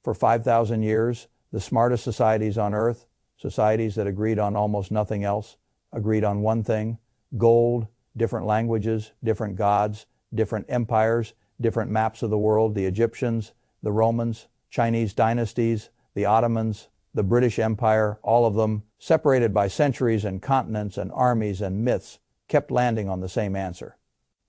For 5,000 years, the smartest societies on earth, societies that agreed on almost nothing else, agreed on one thing: gold, different languages, different gods, different empires, different maps of the world, the Egyptians, the Romans, Chinese dynasties, the Ottomans, the British Empire, all of them, separated by centuries and continents and armies and myths, kept landing on the same answer.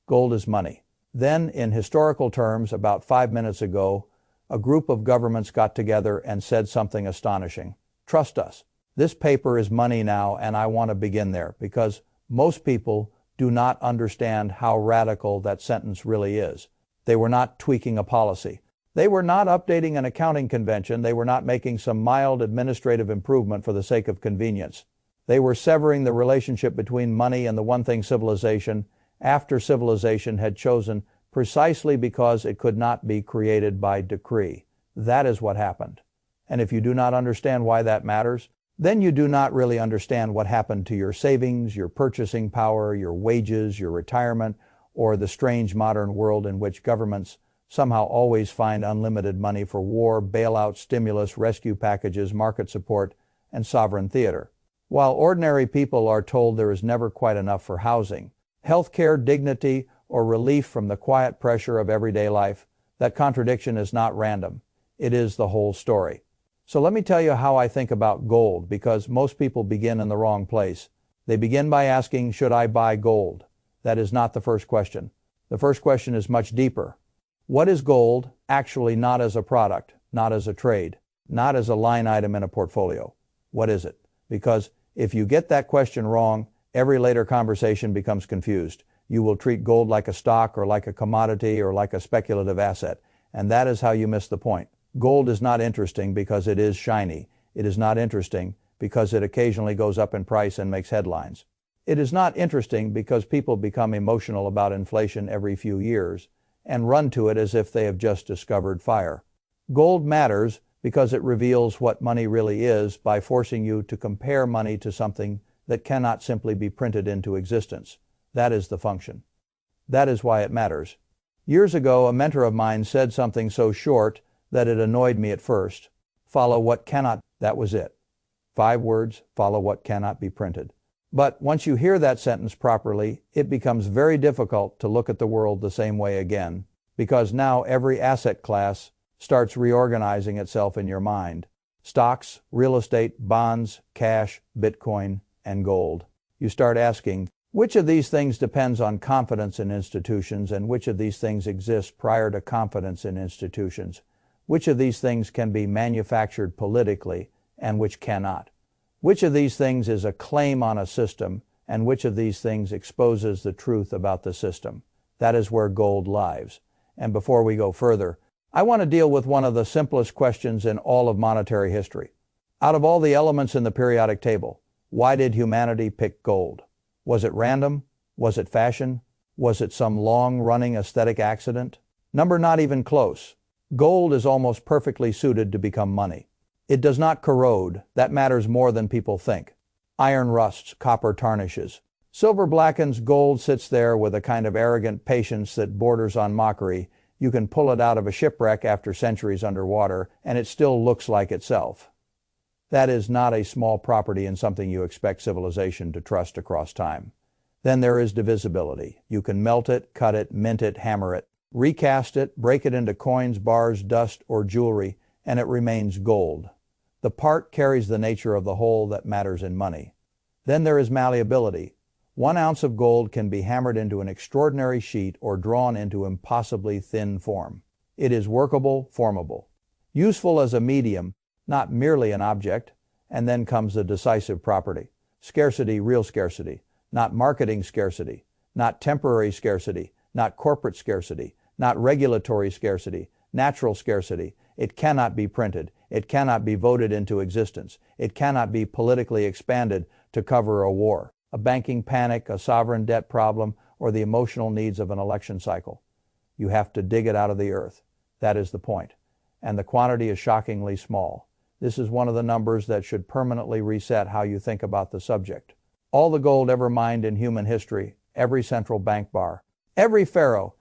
Gold is money. Then, in historical terms, about 5 minutes ago, a group of governments got together and said something astonishing. Trust us. This paper is money now, and I want to begin there, because most people do not understand how radical that sentence really is. They were not tweaking a policy. They were not updating an accounting convention. They were not making some mild administrative improvement for the sake of convenience. They were severing the relationship between money and the one thing civilization after civilization had chosen, precisely because it could not be created by decree. That is what happened. And if you do not understand why that matters, then you do not really understand what happened to your savings, your purchasing power, your wages, your retirement, or the strange modern world in which governments somehow always find unlimited money for war, bailout, stimulus, rescue packages, market support, and sovereign theater. While ordinary people are told there is never quite enough for housing, health care, dignity, or relief from the quiet pressure of everyday life, that contradiction is not random. It is the whole story. So let me tell you how I think about gold, because most people begin in the wrong place. They begin by asking, should I buy gold? That is not the first question. The first question is much deeper. What is gold actually, not as a product, not as a trade, not as a line item in a portfolio? What is it? Because if you get that question wrong, every later conversation becomes confused. You will treat gold like a stock or like a commodity or like a speculative asset, and that is how you miss the point. Gold is not interesting because it is shiny. It is not interesting because it occasionally goes up in price and makes headlines. It is not interesting because people become emotional about inflation every few years and run to it as if they have just discovered fire. Gold matters because it reveals what money really is by forcing you to compare money to something that cannot simply be printed into existence. That is the function. That is why it matters. Years ago, a mentor of mine said something so short that it annoyed me at first. Follow what cannot, that was it. 5 words, follow what cannot be printed. But once you hear that sentence properly, it becomes very difficult to look at the world the same way again, because now every asset class starts reorganizing itself in your mind. Stocks, real estate, bonds, cash, Bitcoin, and gold. You start asking, which of these things depends on confidence in institutions, and which of these things exists prior to confidence in institutions? Which of these things can be manufactured politically, and which cannot? Which of these things is a claim on a system, and which of these things exposes the truth about the system? That is where gold lies. And before we go further, I want to deal with one of the simplest questions in all of monetary history. Out of all the elements in the periodic table, why did humanity pick gold? Was it random? Was it fashion? Was it some long-running aesthetic accident? Number not even close. Gold is almost perfectly suited to become money. It does not corrode. That matters more than people think. Iron rusts, copper tarnishes. Silver blackens, gold sits there with a kind of arrogant patience that borders on mockery. You can pull it out of a shipwreck after centuries underwater, and it still looks like itself. That is not a small property and something you expect civilization to trust across time. Then there is divisibility. You can melt it, cut it, mint it, hammer it, recast it, break it into coins, bars, dust, or jewelry, and it remains gold. The part carries the nature of the whole that matters in money. Then there is malleability. 1 ounce of gold can be hammered into an extraordinary sheet or drawn into impossibly thin form. It is workable, formable, useful as a medium, not merely an object. And then comes the decisive property. Scarcity, real scarcity, not marketing scarcity, not temporary scarcity, not corporate scarcity, not regulatory scarcity, natural scarcity. It cannot be printed. It cannot be voted into existence. It cannot be politically expanded to cover a war, a banking panic, a sovereign debt problem, or the emotional needs of an election cycle. You have to dig it out of the earth. That is the point. And the quantity is shockingly small. This is one of the numbers that should permanently reset how you think about the subject. All the gold ever mined in human history, every central bank bar, every pharaoh's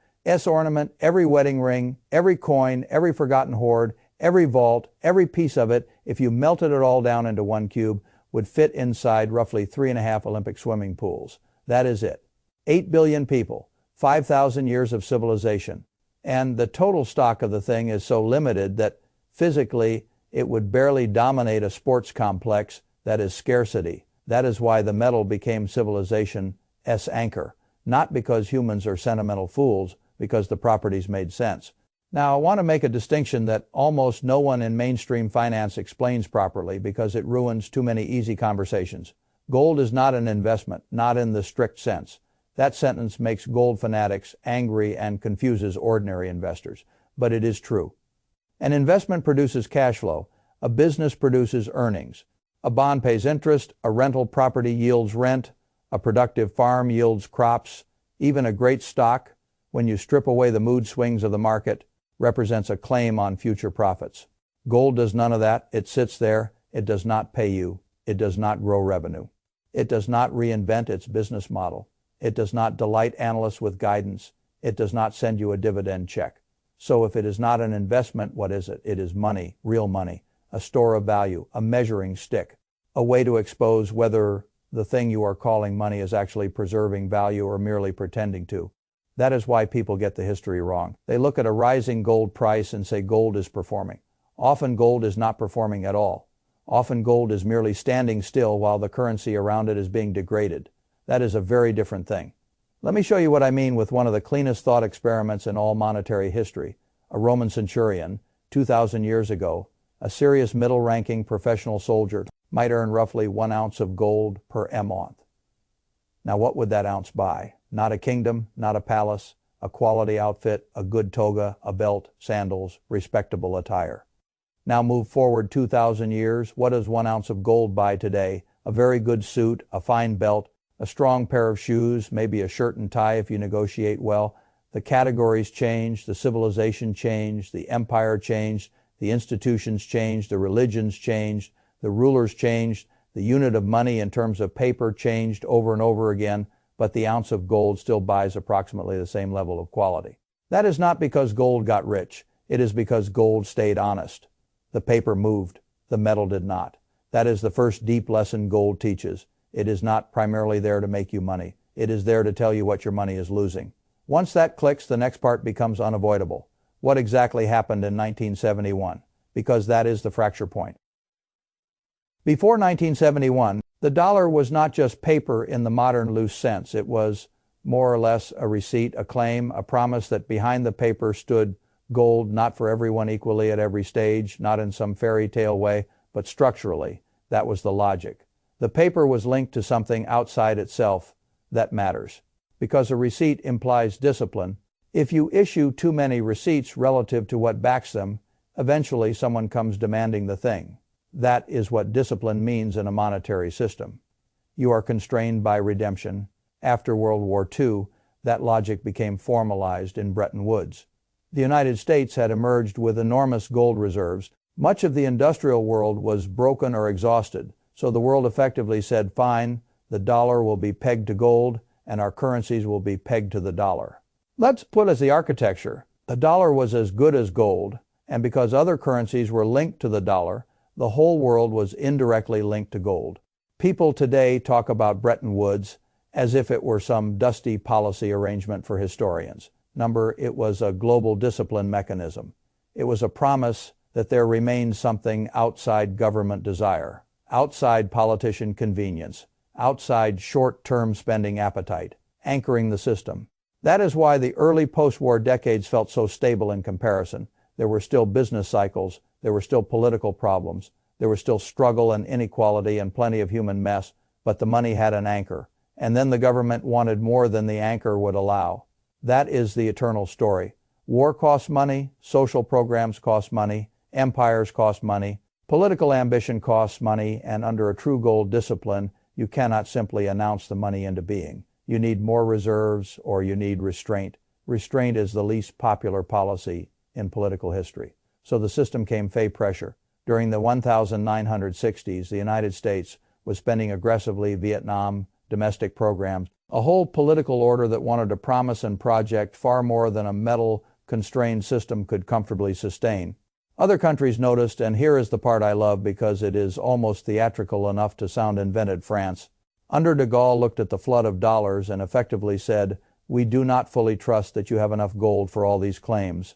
ornament, every wedding ring, every coin, every forgotten hoard, Every vault, every piece of it, if you melted it all down into one cube, would fit inside roughly 3.5 Olympic swimming pools. That is it. 8 billion people, 5,000 years of civilization. And the total stock of the thing is so limited that physically it would barely dominate a sports complex that is scarcity. That is why the metal became civilization's anchor. Not because humans are sentimental fools, because the properties made sense. Now, I want to make a distinction that almost no one in mainstream finance explains properly because it ruins too many easy conversations. Gold is not an investment, not in the strict sense. That sentence makes gold fanatics angry and confuses ordinary investors. But it is true. An investment produces cash flow. A business produces earnings. A bond pays interest. A rental property yields rent. A productive farm yields crops. Even a great stock, when you strip away the mood swings of the market, represents a claim on future profits. Gold does none of that. It sits there. It does not pay you. It does not grow revenue. It does not reinvent its business model. It does not delight analysts with guidance. It does not send you a dividend check. So if it is not an investment, what is it? It is money, real money, a store of value, a measuring stick, a way to expose whether the thing you are calling money is actually preserving value or merely pretending to. That is why people get the history wrong. They look at a rising gold price and say gold is performing. Often gold is not performing at all. Often gold is merely standing still while the currency around it is being degraded. That is a very different thing. Let me show you what I mean with one of the cleanest thought experiments in all monetary history. A Roman centurion, 2,000 years ago, a serious middle-ranking professional soldier, might earn roughly 1 ounce of gold per month. Now what would that ounce buy? Not a kingdom, not a palace, a quality outfit, a good toga, a belt, sandals, respectable attire. Now move forward 2,000 years. What does 1 ounce of gold buy today? A very good suit, a fine belt, a strong pair of shoes, maybe a shirt and tie if you negotiate well. The categories changed, the civilization changed, the empire changed, the institutions changed, the religions changed, the rulers changed, the unit of money in terms of paper changed over and over again, but the ounce of gold still buys approximately the same level of quality. That is not because gold got rich. It is because gold stayed honest. The paper moved. The metal did not. That is the first deep lesson gold teaches. It is not primarily there to make you money. It is there to tell you what your money is losing. Once that clicks, the next part becomes unavoidable. What exactly happened in 1971? Because that is the fracture point. Before 1971, the dollar was not just paper in the modern loose sense. It was more or less a receipt, a claim, a promise that behind the paper stood gold, not for everyone equally at every stage, not in some fairy tale way, but structurally. That was the logic. The paper was linked to something outside itself that matters. Because a receipt implies discipline, if you issue too many receipts relative to what backs them, eventually someone comes demanding the thing. That is what discipline means in a monetary system. You are constrained by redemption. After World War II, that logic became formalized in Bretton Woods. The United States had emerged with enormous gold reserves. Much of the industrial world was broken or exhausted, so the world effectively said, fine, the dollar will be pegged to gold, and our currencies will be pegged to the dollar. Let's put as the architecture, the dollar was as good as gold, and because other currencies were linked to the dollar, the whole world was indirectly linked to gold. People today talk about Bretton Woods as if it were some dusty policy arrangement for historians. It was a global discipline mechanism. It was a promise that there remains something outside government desire, outside politician convenience, outside short-term spending appetite, anchoring the system. That is why the early post-war decades felt so stable in comparison. There were still business cycles, there were still political problems, there was still struggle and inequality and plenty of human mess, but the money had an anchor. And then the government wanted more than the anchor would allow. That is the eternal story. War costs money, social programs cost money, empires cost money, political ambition costs money, and under a true gold discipline, you cannot simply announce the money into being. You need more reserves or you need restraint. Restraint is the least popular policy in political history. So the system came face pressure. During the 1960s, the United States was spending aggressively Vietnam, domestic programs, a whole political order that wanted to promise and project far more than a metal-constrained system could comfortably sustain. Other countries noticed, and here is the part I love because it is almost theatrical enough to sound invented. France, under de Gaulle, looked at the flood of dollars and effectively said, "We do not fully trust that you have enough gold for all these claims.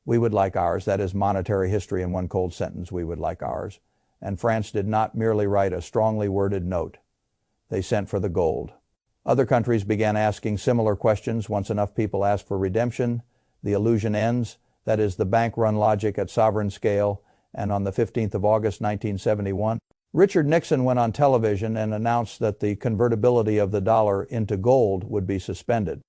We would like ours." That is monetary history in one cold sentence. We would like ours. And France did not merely write a strongly worded note. They sent for the gold. Other countries began asking similar questions. Once enough people ask for redemption, the illusion ends. That is the bank-run logic at sovereign scale. And on the 15th of August, 1971, Richard Nixon went on television and announced that the convertibility of the dollar into gold would be suspended.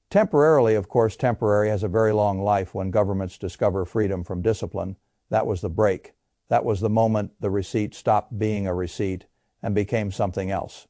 Temporarily, of course, temporary has a very long life when governments discover freedom from discipline. That was the break. That was the moment the receipt stopped being a receipt and became something else.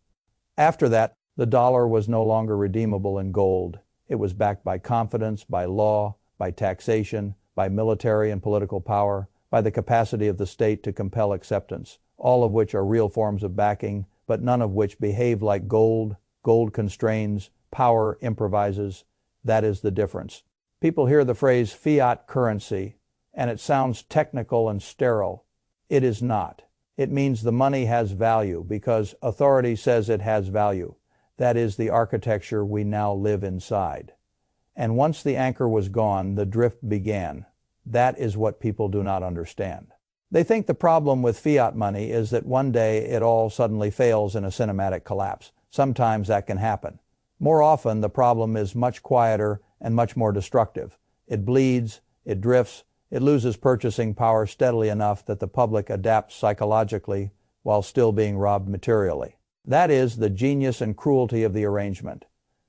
After that, the dollar was no longer redeemable in gold. It was backed by confidence, by law, by taxation, by military and political power, by the capacity of the state to compel acceptance, all of which are real forms of backing, but none of which behave like gold. Gold constrains, power improvises. That is the difference. People hear the phrase fiat currency, and it sounds technical and sterile. It is not. It means the money has value because authority says it has value. That is the architecture we now live inside. And once the anchor was gone, the drift began. That is what people do not understand. They think the problem with fiat money is that one day it all suddenly fails in a cinematic collapse. Sometimes that can happen. More often, the problem is much quieter and much more destructive. It bleeds, it drifts, it loses purchasing power steadily enough that the public adapts psychologically while still being robbed materially. That is the genius and cruelty of the arrangement.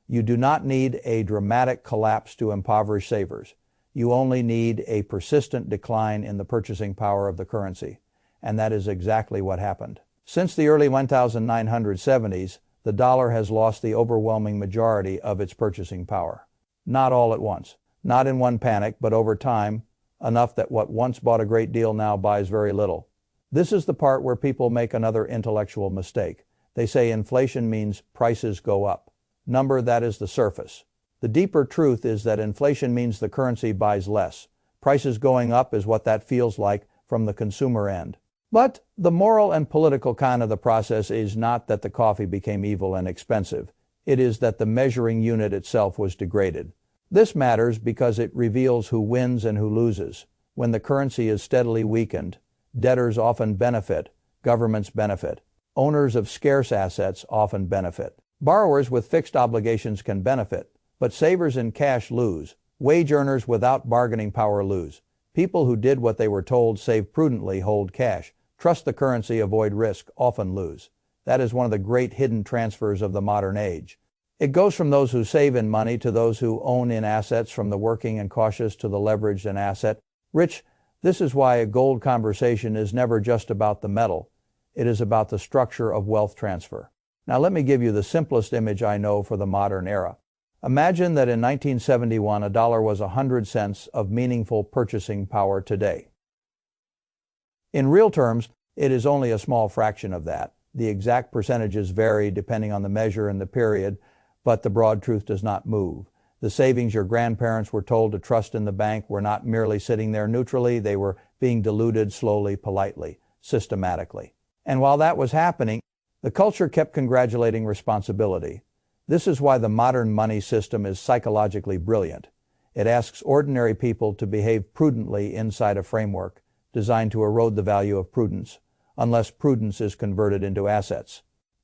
You do not need a dramatic collapse to impoverish savers. You only need a persistent decline in the purchasing power of the currency. And that is exactly what happened. Since the early 1970s, the dollar has lost the overwhelming majority of its purchasing power. Not all at once, not in one panic, but over time, enough that what once bought a great deal now buys very little. This is the part where people make another intellectual mistake. They say inflation means prices go up. Number, that is the surface. The deeper truth is that inflation means the currency buys less. Prices going up is what that feels like from the consumer end. But the moral and political kind of the process is not that the coffee became evil and expensive. It is that the measuring unit itself was degraded. This matters because it reveals who wins and who loses. When the currency is steadily weakened, debtors often benefit, governments benefit. Owners of scarce assets often benefit. Borrowers with fixed obligations can benefit, but savers in cash lose. Wage earners without bargaining power lose. People who did what they were told, save prudently, hold cash, trust the currency, avoid risk, often lose. That is one of the great hidden transfers of the modern age. It goes from those who save in money to those who own in assets, from the working and cautious to the leveraged and asset rich. This is why a gold conversation is never just about the metal. It is about the structure of wealth transfer. Now let me give you the simplest image I know for the modern era. Imagine that in 1971 a dollar was 100 cents of meaningful purchasing power today. In real terms, it is only a small fraction of that. The exact percentages vary depending on the measure and the period, but the broad truth does not move. The savings your grandparents were told to trust in the bank were not merely sitting there neutrally, they were being diluted slowly, politely, systematically. And while that was happening, the culture kept congratulating responsibility. This is why the modern money system is psychologically brilliant. It asks ordinary people to behave prudently inside a framework designed to erode the value of prudence, unless prudence is converted into assets.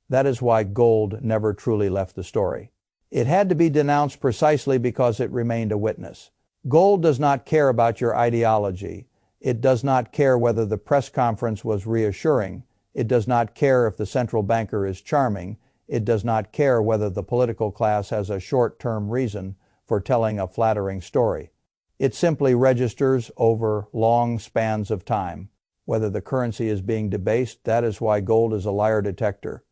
That is why gold never truly left the story. It had to be denounced precisely because it remained a witness. Gold does not care about your ideology. It does not care whether the press conference was reassuring. It does not care if the central banker is charming. It does not care whether the political class has a short-term reason for telling a flattering story. It simply registers over long spans of time. Whether the currency is being debased, that is why gold is a liar detector.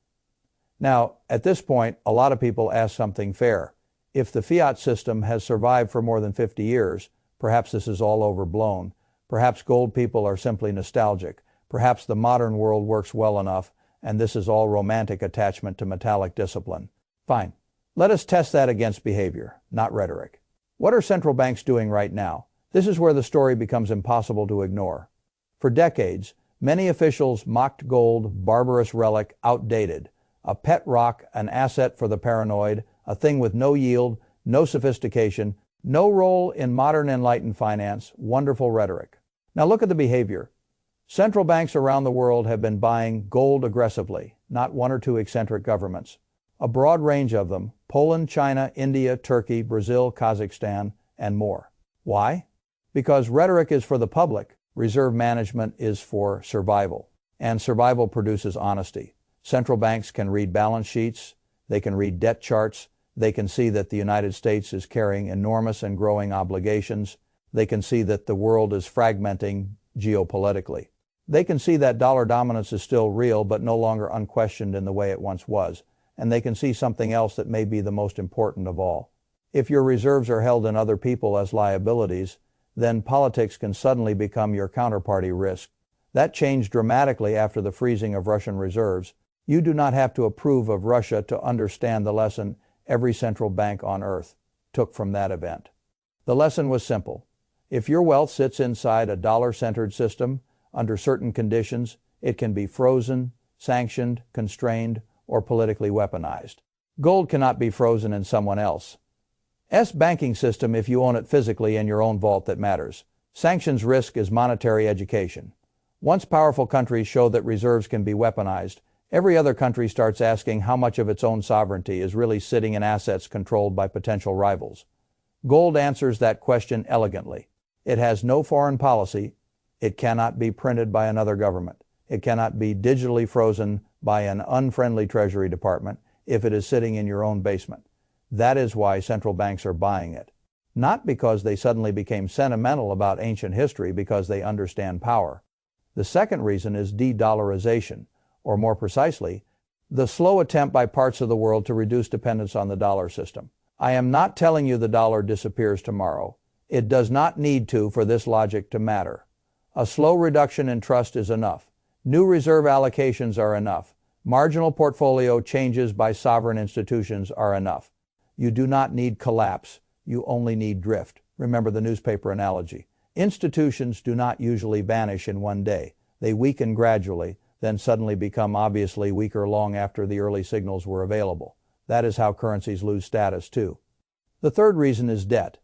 Now, at this point, a lot of people ask something fair. If the fiat system has survived for more than 50 years, perhaps this is all overblown. Perhaps gold people are simply nostalgic. Perhaps the modern world works well enough, and this is all romantic attachment to metallic discipline. Fine. Let us test that against behavior, not rhetoric. What are central banks doing right now? This is where the story becomes impossible to ignore. For decades, many officials mocked gold, barbarous relic, outdated, a pet rock, an asset for the paranoid, a thing with no yield, no sophistication, no role in modern enlightened finance, wonderful rhetoric. Now look at the behavior. Central banks around the world have been buying gold aggressively, not one or two eccentric governments. A broad range of them: Poland, China, India, Turkey, Brazil, Kazakhstan, and more. Why? Because rhetoric is for the public, reserve management is for survival. And survival produces honesty. Central banks can read balance sheets, they can read debt charts, they can see that the United States is carrying enormous and growing obligations, they can see that the world is fragmenting geopolitically. They can see that dollar dominance is still real but no longer unquestioned in the way it once was. And they can see something else that may be the most important of all. If your reserves are held in other people as liabilities, then politics can suddenly become your counterparty risk. That changed dramatically after the freezing of Russian reserves. You do not have to approve of Russia to understand the lesson every central bank on earth took from that event. The lesson was simple. If your wealth sits inside a dollar-centered system, under certain conditions, it can be frozen, sanctioned, constrained, or politically weaponized. Gold cannot be frozen in someone else's banking system if you own it physically in your own vault that matters. Sanctions risk is monetary education. Once powerful countries show that reserves can be weaponized, every other country starts asking how much of its own sovereignty is really sitting in assets controlled by potential rivals. Gold answers that question elegantly. It has no foreign policy. It cannot be printed by another government. It cannot be digitally frozen by an unfriendly Treasury Department if it is sitting in your own basement. That is why central banks are buying it. Not because they suddenly became sentimental about ancient history, because they understand power. The second reason is de-dollarization, or more precisely, the slow attempt by parts of the world to reduce dependence on the dollar system. I am not telling you the dollar disappears tomorrow. It does not need to for this logic to matter. A slow reduction in trust is enough. New reserve allocations are enough. Marginal portfolio changes by sovereign institutions are enough. You do not need collapse. You only need drift. Remember the newspaper analogy. Institutions do not usually vanish in one day. They weaken gradually, then suddenly become obviously weaker long after the early signals were available. That is how currencies lose status too. The third reason is debt.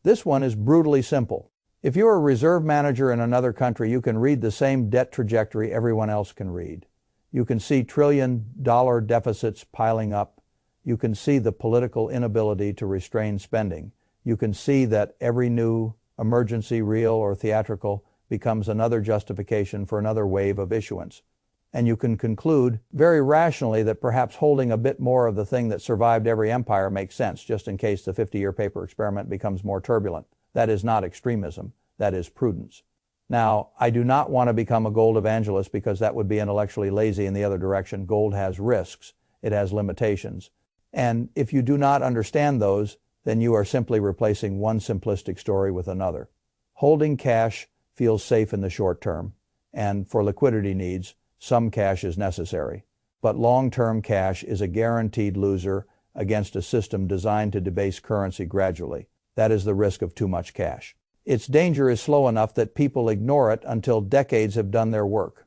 This one is brutally simple. If you're a reserve manager in another country, you can read the same debt trajectory everyone else can read. You can see trillion-dollar deficits piling up. You can see the political inability to restrain spending. You can see that every new emergency, real or theatrical, becomes another justification for another wave of issuance. And you can conclude very rationally that perhaps holding a bit more of the thing that survived every empire makes sense, just in case the 50-year paper experiment becomes more turbulent. That is not extremism, that is prudence. Now, I do not want to become a gold evangelist because that would be intellectually lazy in the other direction. Gold has risks, it has limitations. And if you do not understand those, then you are simply replacing one simplistic story with another. Holding cash feels safe in the short term, and for liquidity needs, some cash is necessary. But long-term cash is a guaranteed loser against a system designed to debase currency gradually. That is the risk of too much cash. Its danger is slow enough that people ignore it until decades have done their work.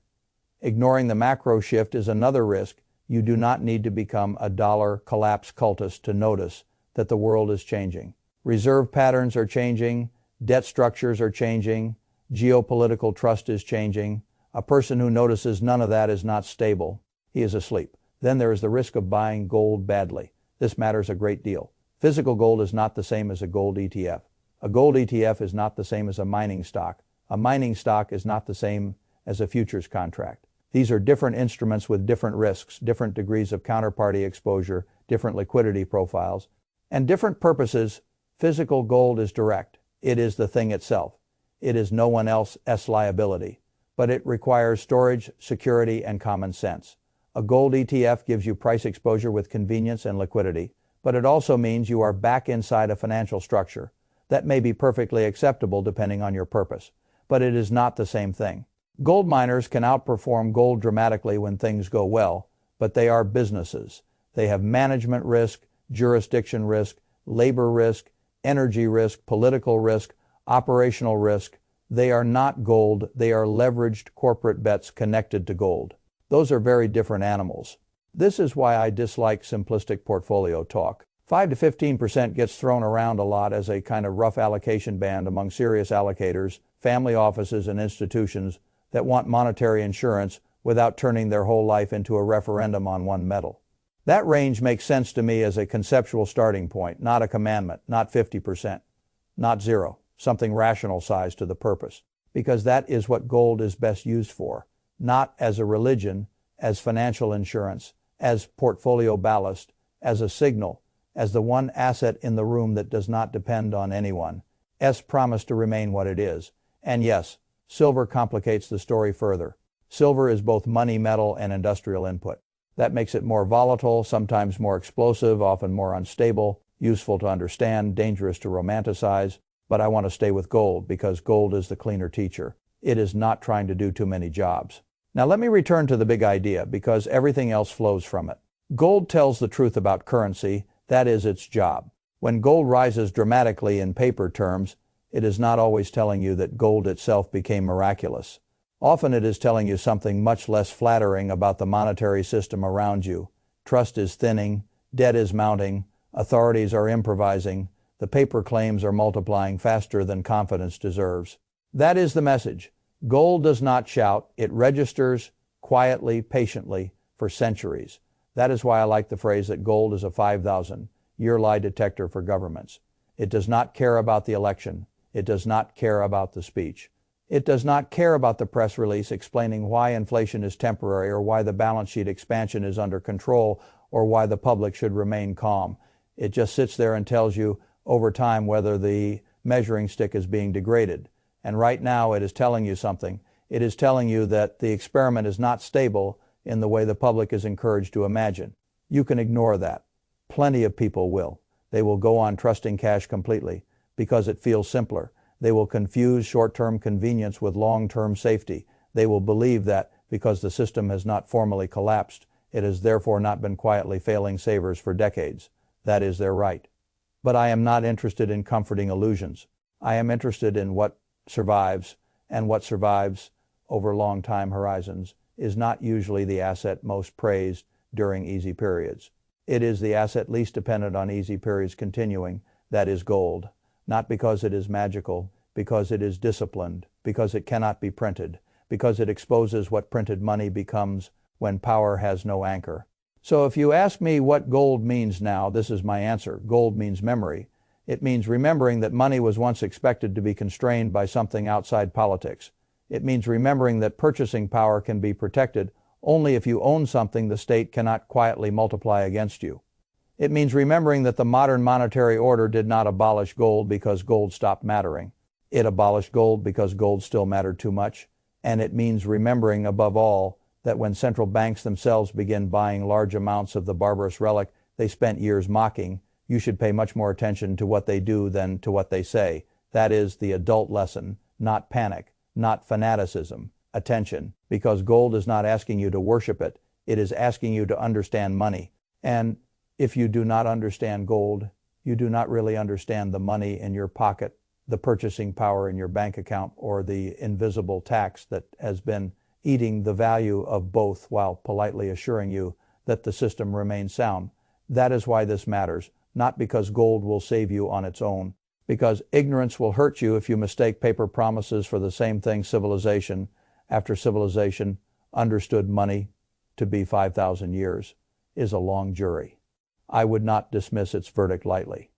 Ignoring the macro shift is another risk. You do not need to become a dollar collapse cultist to notice that the world is changing. Reserve patterns are changing, debt structures are changing, geopolitical trust is changing. A person who notices none of that is not stable. He is asleep. Then there is the risk of buying gold badly. This matters a great deal. Physical gold is not the same as a gold ETF. A gold ETF is not the same as a mining stock. A mining stock is not the same as a futures contract. These are different instruments with different risks, different degrees of counterparty exposure, different liquidity profiles, and different purposes. Physical gold is direct. It is the thing itself. It is no one else's liability. But it requires storage, security, and common sense. A gold ETF gives you price exposure with convenience and liquidity, but it also means you are back inside a financial structure. That may be perfectly acceptable depending on your purpose, but it is not the same thing. Gold miners can outperform gold dramatically when things go well, but they are businesses. They have management risk, jurisdiction risk, labor risk, energy risk, political risk, operational risk. They are not gold, they are leveraged corporate bets connected to gold. Those are very different animals. This is why I dislike simplistic portfolio talk. 5 to 15% gets thrown around a lot as a kind of rough allocation band among serious allocators, family offices, and institutions that want monetary insurance without turning their whole life into a referendum on one metal. That range makes sense to me as a conceptual starting point, not a commandment, not 50%, not zero, something rational size to the purpose, because that is what gold is best used for, not as a religion, as financial insurance, as portfolio ballast, as a signal, as the one asset in the room that does not depend on anyone. Promise to remain what it is. And yes, silver complicates the story further. Silver is both money, metal, and industrial input. That makes it more volatile, sometimes more explosive, often more unstable, useful to understand, dangerous to romanticize. But I want to stay with gold because gold is the cleaner teacher. It is not trying to do too many jobs. Now let me return to the big idea because everything else flows from it. Gold tells the truth about currency. That is its job. When gold rises dramatically in paper terms, it is not always telling you that gold itself became miraculous. Often it is telling you something much less flattering about the monetary system around you. Trust is thinning, debt is mounting, authorities are improvising, the paper claims are multiplying faster than confidence deserves. That is the message. Gold does not shout, it registers quietly, patiently, for centuries. That is why I like the phrase that gold is a 5,000-year lie detector for governments. It does not care about the election. It does not care about the speech. It does not care about the press release explaining why inflation is temporary or why the balance sheet expansion is under control or why the public should remain calm. It just sits there and tells you over time whether the measuring stick is being degraded. And right now it is telling you something. It is telling you that the experiment is not stable in the way the public is encouraged to imagine. You can ignore that. Plenty of people will. They will go on trusting cash completely because it feels simpler. They will confuse short-term convenience with long-term safety. They will believe that because the system has not formally collapsed, it has therefore not been quietly failing savers for decades. That is their right. But I am not interested in comforting illusions. I am interested in what survives, and what survives over long time horizons is not usually the asset most praised during easy periods. It is the asset least dependent on easy periods continuing, that is gold. Not because it is magical, because it is disciplined, because it cannot be printed, because it exposes what printed money becomes when power has no anchor. So if you ask me what gold means now, this is my answer. Gold means memory. It means remembering that money was once expected to be constrained by something outside politics. It means remembering that purchasing power can be protected only if you own something the state cannot quietly multiply against you. It means remembering that the modern monetary order did not abolish gold because gold stopped mattering. It abolished gold because gold still mattered too much. And it means remembering above all that when central banks themselves begin buying large amounts of the barbarous relic they spent years mocking, you should pay much more attention to what they do than to what they say. That is the adult lesson, not panic, not fanaticism. Attention, because gold is not asking you to worship it. It is asking you to understand money. And if you do not understand gold, you do not really understand the money in your pocket, the purchasing power in your bank account, or the invisible tax that has been eating the value of both while politely assuring you that the system remains sound. That is why this matters, not because gold will save you on its own, because ignorance will hurt you if you mistake paper promises for the same thing civilization after civilization understood money to be 5,000 years is a long jury. I would not dismiss its verdict lightly.